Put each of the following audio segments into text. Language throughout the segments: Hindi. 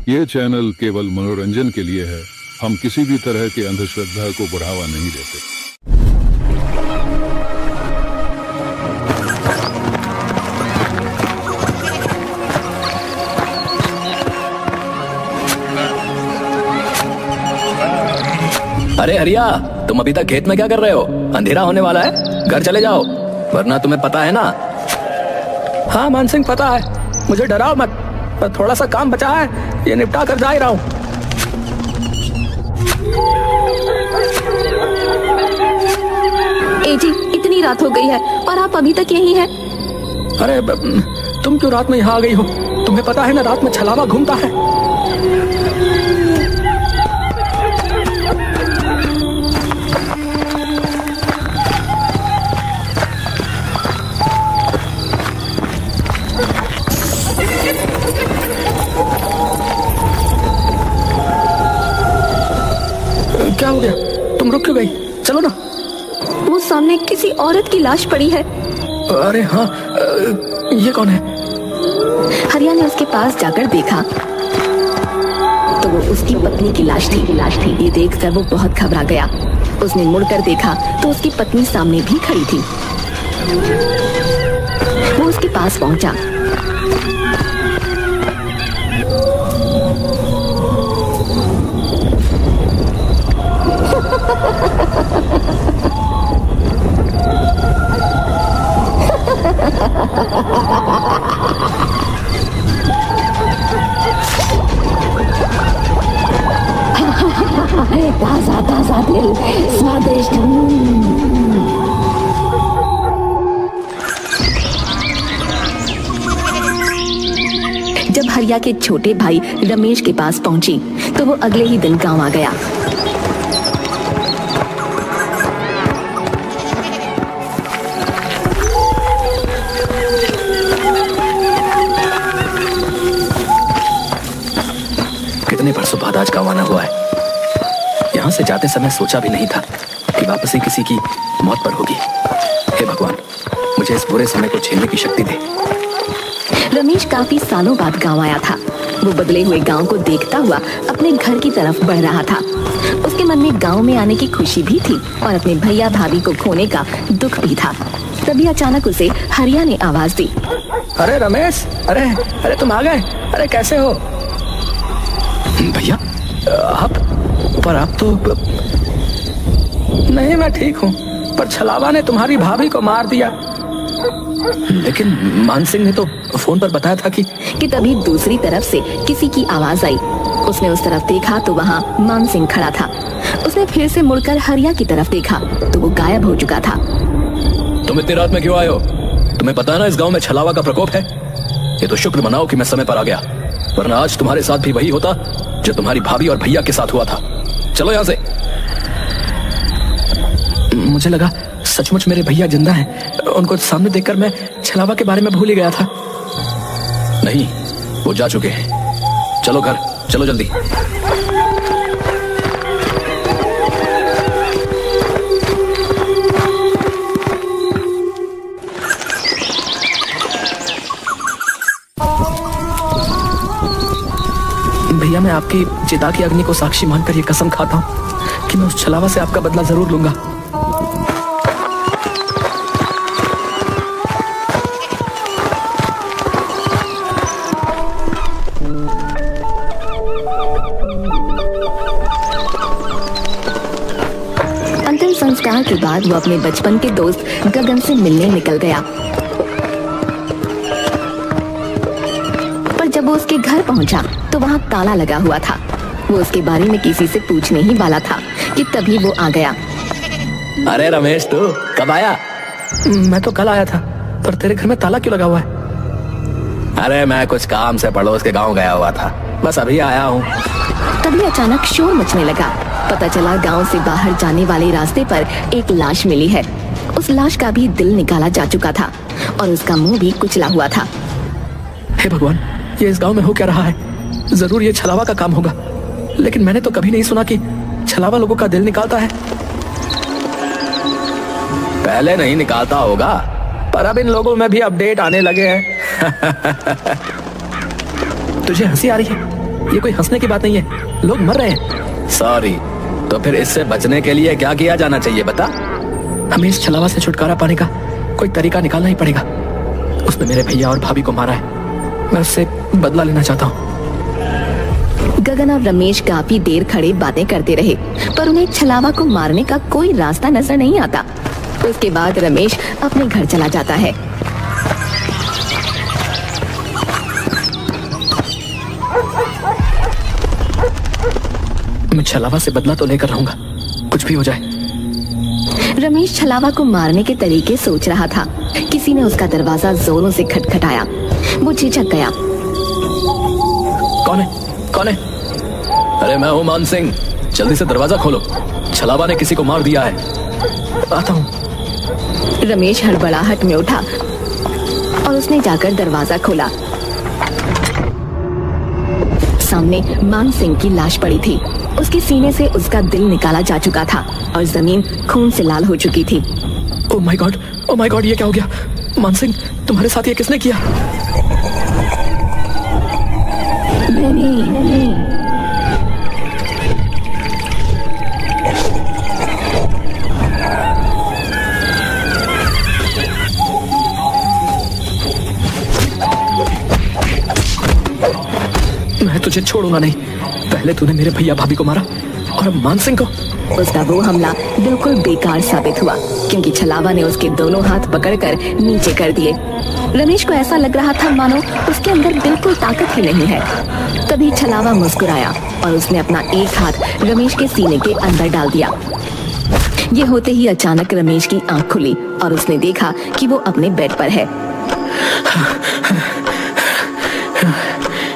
ये चैनल केवल मनोरंजन के लिए है। हम किसी भी तरह की अंधश्रद्धा को बढ़ावा नहीं देते। अरे हरिया, तुम अभी तक खेत में क्या कर रहे हो? अंधेरा होने वाला है, घर चले जाओ, वरना तुम्हें पता है ना। हाँ मान सिंह, पता है, मुझे डराओ मत। पर थोड़ा सा काम बचा है, ये निपटा कर जा ही रहा हूँ। ए जी, इतनी रात हो गई है और आप अभी तक यहीं हैं। अरे तुम क्यों रात में यहाँ आ गई हो? तुम्हें पता है ना, रात में छलावा घूमता है। क्या हो गया? तुम रुक क्यों गई? चलो ना। वो सामने किसी औरत की लाश पड़ी है। अरे हाँ, ये कौन है? हरिया ने उसके पास जाकर देखा तो वो उसकी पत्नी की लाश थी। ये देखकर वो बहुत घबरा गया। उसने मुड़कर देखा तो उसकी पत्नी सामने भी खड़ी थी। वो उसके पास पहुंचा। ताजा ताजा दिल, स्वादिष्ट। जब हरिया के छोटे भाई रमेश के पास पहुंची तो वो अगले ही दिन गांव आ गया। कितने बरसों बाद आज गाँव आना हुआ है। यहाँ से जाते समय सोचा भी नहीं था कि वापसी किसी की मौत पर होगी। हे भगवान, मुझे इस बुरे समय को झेलने की शक्ति दे। रमेश काफी सालों बाद गांव आया था। वो बदले हुए गांव को देखता हुआ अपने घर की तरफ बढ़ रहा था। उसके मन में गांव में आने की खुशी भी थी और अपने भैया भाभी को खोने का दुख भी था। तभी अचानक उसे हरिया ने आवाज दी। अरे रमेश, अरे तुम आ गए। अरे कैसे हो? भैया आप तो नहीं, मैं ठीक हूँ, पर छलावा ने तुम्हारी भाभी को मार दिया। लेकिन मान सिंह ने तो फोन पर बताया था कि तभी दूसरी तरफ से किसी की आवाज आई। उसने उस तरफ देखा तो वहाँ मान सिंह खड़ा था। उसने फिर से मुड़कर हरिया की तरफ देखा तो वो गायब हो चुका था। तुम इतनी रात में क्यों आए हो? तुम्हें पता है ना इस गांव में छलावा का प्रकोप है। ये तो शुक्र मनाओ कि मैं समय पर आ गया, वरना आज तुम्हारे साथ भी वही होता जो तुम्हारी भाभी और भैया के साथ हुआ था। चलो यहाँ से। मुझे लगा सचमुच मेरे भैया जिंदा हैं। उनको सामने देखकर मैं छलावा के बारे में भूल ही गया था। नहीं, वो जा चुके हैं। चलो घर, चलो जल्दी। भैया, मैं आपकी चिता की अग्नि को साक्षी मानकर ये कसम खाता हूँ कि मैं उस छलावा से आपका बदला जरूर लूंगा। अंतिम संस्कार के बाद वो अपने बचपन के दोस्त गगन से मिलने निकल गया। पर जब वो उसके घर पहुंचा तो वहाँ ताला लगा हुआ था। वो उसके बारे में किसी से पूछने ही वाला था कि तभी वो आ गया। अरे रमेश, तू कब आया? मैं तो कल आया था, पर तेरे घर में ताला क्यों लगा हुआ है? अरे मैं कुछ काम से पड़ोस के गांव गया हुआ था, बस अभी आया हूँ। तभी अचानक शोर मचने लगा। पता चला गांव से बाहर जाने वाले रास्ते पर एक लाश मिली है। उस लाश का भी दिल निकाला जा चुका था और उसका मुंह भी कुचला हुआ था। हे भगवान, ये इस गांव में हो क्या रहा है? जरूर ये छलावा का काम होगा, लेकिन मैंने तो कभी नहीं सुना कि छलावा लोगों का दिल निकालता है। पहले नहीं निकालता होगा, पर अब इन लोगों में भी अपडेट आने लगे हैं। तुझे हंसी आ रही है? ये कोई हंसने की बात नहीं है, लोग मर रहे हैं। सॉरी, तो फिर इससे बचने के लिए क्या किया जाना चाहिए बता? हमें इस छलावा से छुटकारा पाने का कोई तरीका निकालना ही पड़ेगा। उसने मेरे भैया और भाभी को मारा है, मैं उससे बदला लेना चाहता हूँ। गगन और रमेश काफी देर खड़े बातें करते रहे, पर उन्हें छलावा को मारने का कोई रास्ता नजर नहीं आता। उसके बाद रमेश अपने घर चला जाता है। मैं छलावा से बदला तो लेकर रहूंगा, कुछ भी हो जाए। रमेश छलावा को मारने के तरीके सोच रहा था। किसी ने उसका दरवाजा जोरों से खटखटाया। वो झिझक गया। कौन है? कौन है? अरे मैं हूँ मान सिंह, जल्दी से दरवाजा खोलो, छलावा ने किसी को मार दिया है। आता हूँ। रमेश हड़बड़ाहट में उठा और उसने जाकर दरवाजा खोला। सामने मान सिंह की लाश पड़ी थी। उसके सीने से उसका दिल निकाला जा चुका था और जमीन खून से लाल हो चुकी थी। ओह माय गॉड, ये क्या हो गया? मान सिंह, तुम्हारे साथ ये किसने किया? नहीं। मैं तुझे छोड़ूंगा नहीं। पहले तूने मेरे भैया भाभी को मारा और अब मान सिंह को। उसका वो हमला बिल्कुल बेकार साबित हुआ, क्योंकि छलावा ने उसके दोनों हाथ पकड़कर नीचे कर दिए। रमेश को ऐसा लग रहा था मानो उसके अंदर बिल्कुल ताकत ही नहीं है। तभी छलावा मुस्कुराया और उसने अपना एक हाथ रमेश के सीने के अंदर डाल दिया। ये होते ही अचानक रमेश की आंख खुली और उसने देखा कि वो अपने बेड पर है।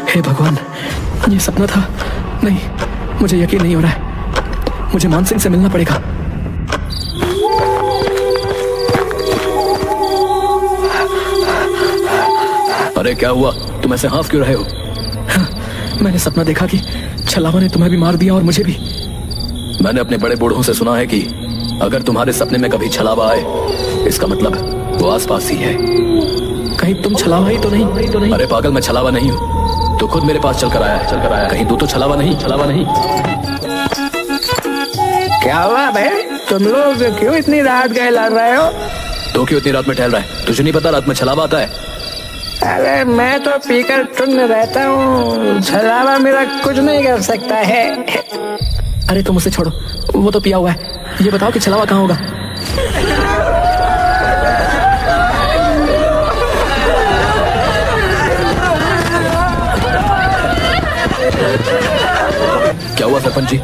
हे भगवान, ये सपना था? नहीं, मुझे यकीन नहीं हो रहा है। मुझे मान सिंह से मिलना पड़ेगा। अरे क्या हुआ? तुम ऐसे हाफ क्यों रहे हो? मैंने सपना देखा कि छलावा ने तुम्हें भी मार दिया और मुझे भी। मैंने अपने बड़े बूढ़ों से सुना है कि अगर तुम्हारे सपने में कभी छलावा आए, इसका मतलब वो आसपास ही है। कहीं तुम छलावा ही तो नहीं? अरे पागल, मैं छलावा नहीं हूँ। तो खुद मेरे पास चलकर आया। कहीं तू तो छलावा नहीं? क्या हुआ बे? तुम लोग क्यों इतनी रात गए लड़ रहे हो? तो क्यों इतनी रात में टहल रहा है? तुझे नहीं पता रात में छलावा आता है? अरे मैं तो पीकर टुन्न रहता हूँ, छलावा मेरा कुछ नहीं कर सकता है। अरे तुम उसे छोड़ो, वो तो पिया हुआ है। ये बताओ कि छलावा कहाँ होगा? क्या हुआ सरपंच जी?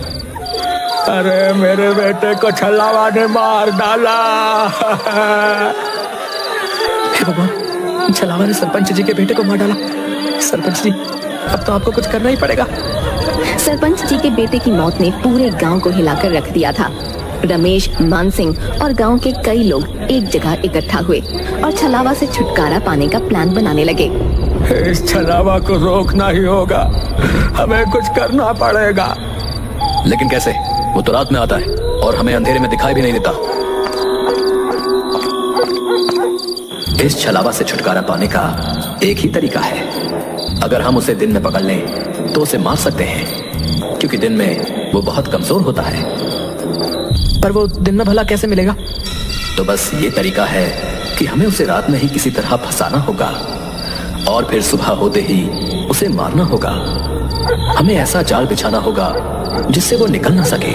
अरे मेरे बेटे को छलावा ने मार डाला। हे भगवान, छलावा ने सरपंच जी के बेटे को मार डाला। सरपंच जी, अब तो आपको कुछ करना ही पड़ेगा। सरपंच जी के बेटे की मौत ने पूरे गांव को हिलाकर रख दिया था। रमेश, मान सिंह और गांव के कई लोग एक जगह इकट्ठा हुए और छलावा से छुटकारा पाने का प्लान बनाने लगे। इस छलावा को रोकना ही होगा, हमें कुछ करना पड़ेगा। लेकिन कैसे? वो तो रात में आता है और हमें अंधेरे में दिखाई भी नहीं देता। इस छलावा से छुटकारा पाने का एक ही तरीका है। अगर हम उसे दिन में पकड़ लें तो उसे मार सकते हैं, क्योंकि दिन में वो बहुत कमजोर होता है। पर वो दिन में भला कैसे मिलेगा? तो बस ये तरीका है कि हमें उसे रात में ही किसी तरह फंसाना होगा और फिर सुबह होते ही उसे मारना होगा। हमें ऐसा जाल बिछाना होगा जिससे वो निकल ना सके।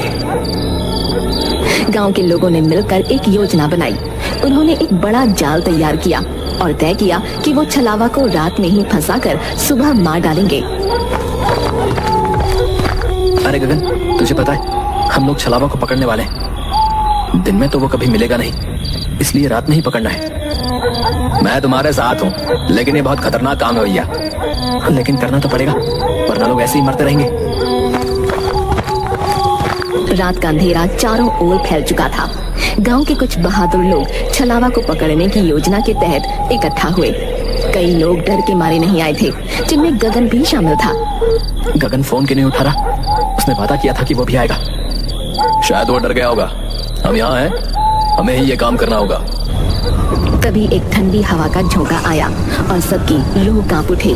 गांव के लोगों ने मिलकर एक योजना बनाई। उन्होंने एक बड़ा जाल तैयार किया और तय किया कि वो छलावा को रात में ही फंसाकर सुबह मार डालेंगे। अरे गगन, तुझे पता है हम लोग छलावा को पकड़ने वाले हैं। दिन में तो वो कभी मिलेगा नहीं, इसलिए रात में ही पकड़ना है। मैं तुम्हारे साथ हूँ, लेकिन ये बहुत खतरनाक काम है भैया। लेकिन करना तो पड़ेगा, वरना लोग ऐसे ही मरते रहेंगे। रात का अंधेरा चारों ओर फैल चुका था। गांव के कुछ बहादुर लोग छलावा को पकड़ने की योजना के तहत इकट्ठा हुए। कई लोग डर के मारे नहीं आए थे, जिनमें गगन भी शामिल था। गगन फोन क्यों नहीं उठा रहा? उसने वादा किया था कि वो भी आएगा। शायद वो डर गया होगा। हम यहाँ हैं, हमें ही ये काम करना होगा। तभी एक ठंडी हवा का झोंका आया और सबकी रूह कांप उठी।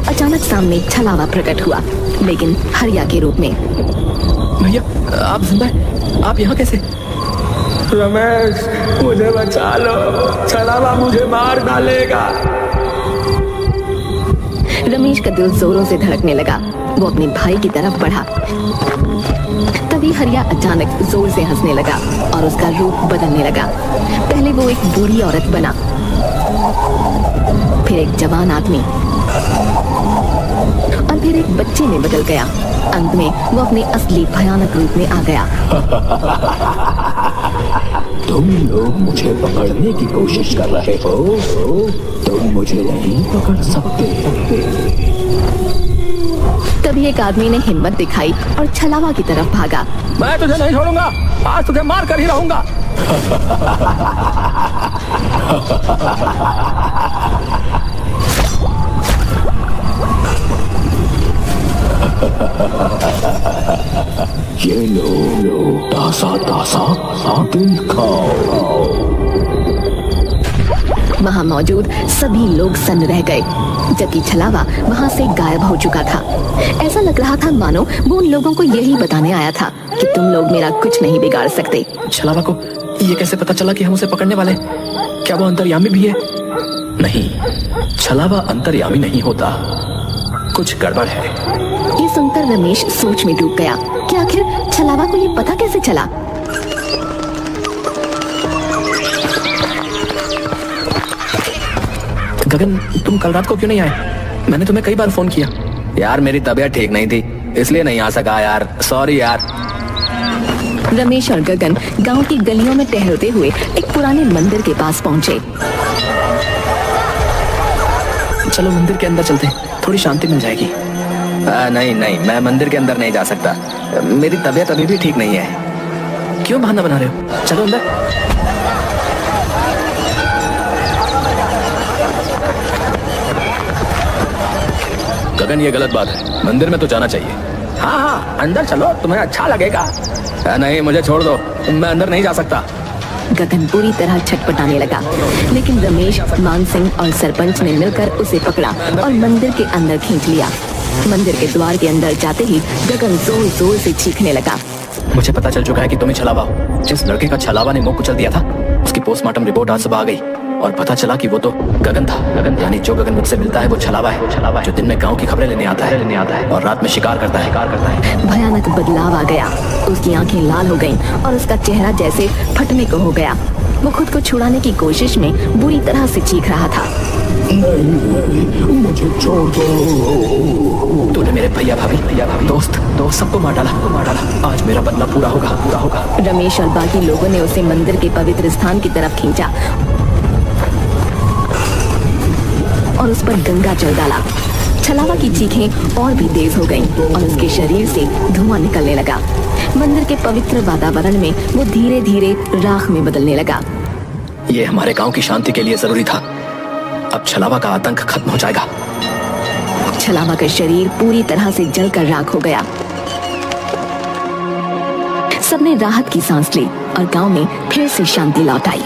अचानक सामने छलावा प्रकट हुआ, लेकिन हरिया के रूप में। भैया आप जिंदा हैं? आप यहाँ कैसे? रमेश, मुझे बचा लो, छलावा मुझे मार डालेगा। रमेश का दिल जोरों से धड़कने लगा। वो अपने भाई की तरफ बढ़ा। तभी हरिया अचानक जोर से हंसने लगा और उसका रूप बदलने लगा। पहले वो एक बूढ़ी औरत बना, फिर एक जवान आदमी और फिर एक बच्चे में बदल गया। अंत में वो अपने असली भयानक रूप में आ गया। तुम लोग मुझे पकड़ने की कोशिश कर रहे हो, तुम मुझे नहीं पकड़ सकते। तभी एक आदमी ने हिम्मत दिखाई और छलावा की तरफ भागा। मैं तुझे नहीं छोड़ूंगा, आज तुझे मार कर ही रहूंगा। ये लो तासा तासा दिल खाओ। वहाँ मौजूद सभी लोग सन्न रह गए, जबकि छलावा वहाँ से गायब हो चुका था। ऐसा लग रहा था मानो वो उन लोगों को यही बताने आया था कि तुम लोग मेरा कुछ नहीं बिगाड़ सकते। छलावा को ये कैसे पता चला कि हम उसे पकड़ने वाले? क्या वो अंतर्यामी भी है? नहीं, छलावा अंतर्यामी नहीं होता, कुछ गड़बड़ है। ये सुनकर रमेश सोच में डूब गया कि आखिर छलावा को ये पता कैसे चला। गगन, तुम कल रात को क्यों नहीं आए? मैंने तुम्हें कई बार फोन किया। यार मेरी तबीयत ठीक नहीं थी, इसलिए नहीं आ सका यार, सॉरी यार। रमेश और गगन गांव की गलियों में टहलते हुए एक पुराने मंदिर के पास पहुंचे। चलो मंदिर के अंदर चलते हैं, थोड़ी शांति मिल जाएगी। नहीं नहीं, मैं मंदिर के अंदर नहीं जा सकता, मेरी तबीयत अभी भी ठीक नहीं है। क्यों बहाना बना रहे हो? चलो अंदर। गगन, ये गलत बात है, मंदिर में तो जाना चाहिए। हाँ हाँ, अंदर चलो, तुम्हें अच्छा लगेगा। नहीं, मुझे छोड़ दो, मैं अंदर नहीं जा सकता। गगन पूरी तरह छटपटाने लगा, लेकिन रमेश, मान सिंह और सरपंच ने मिलकर उसे पकड़ा और मंदिर के अंदर खींच लिया। मंदिर के द्वार के अंदर जाते ही गगन जोर जोर से चीखने लगा। मुझे पता चल चुका है कि तुम्हें छलावा हो। जिस लड़के का छलावा ने मुंह कुचल दिया था, उसकी पोस्टमार्टम रिपोर्ट आज सुबह आ गई और पता चला कि वो तो गगन था। गगन यानी जो गगन मुझसे मिलता है वो छलावा है। छलावा जो दिन में गांव की खबरें लेने आता है और रात में शिकार करता है। भयानक बदलाव आ गया। उसकी आंखें लाल हो गईं और उसका चेहरा जैसे फटने को हो गया। वो खुद को छुड़ाने की कोशिश में बुरी तरह से चीख रहा था। मुझे छोड़ दो। तूने मेरे भैया भाभी दोस्त सबको मार डाला। आज मेरा बदला पूरा होगा। रमेश और बाकी लोगों ने उसे मंदिर के पवित्र स्थान की तरफ खींचा और उस पर गंगा जल डाला। छलावा की चीखें और भी तेज हो गईं और उसके शरीर से धुआं निकलने लगा। मंदिर के पवित्र वातावरण में वो धीरे धीरे राख में बदलने लगा। ये हमारे गांव की शांति के लिए जरूरी था। अब छलावा का आतंक खत्म हो जाएगा। छलावा का शरीर पूरी तरह से जलकर राख हो गया। सबने राहत की सांस ली और गांव में फिर से शांति लौट आई।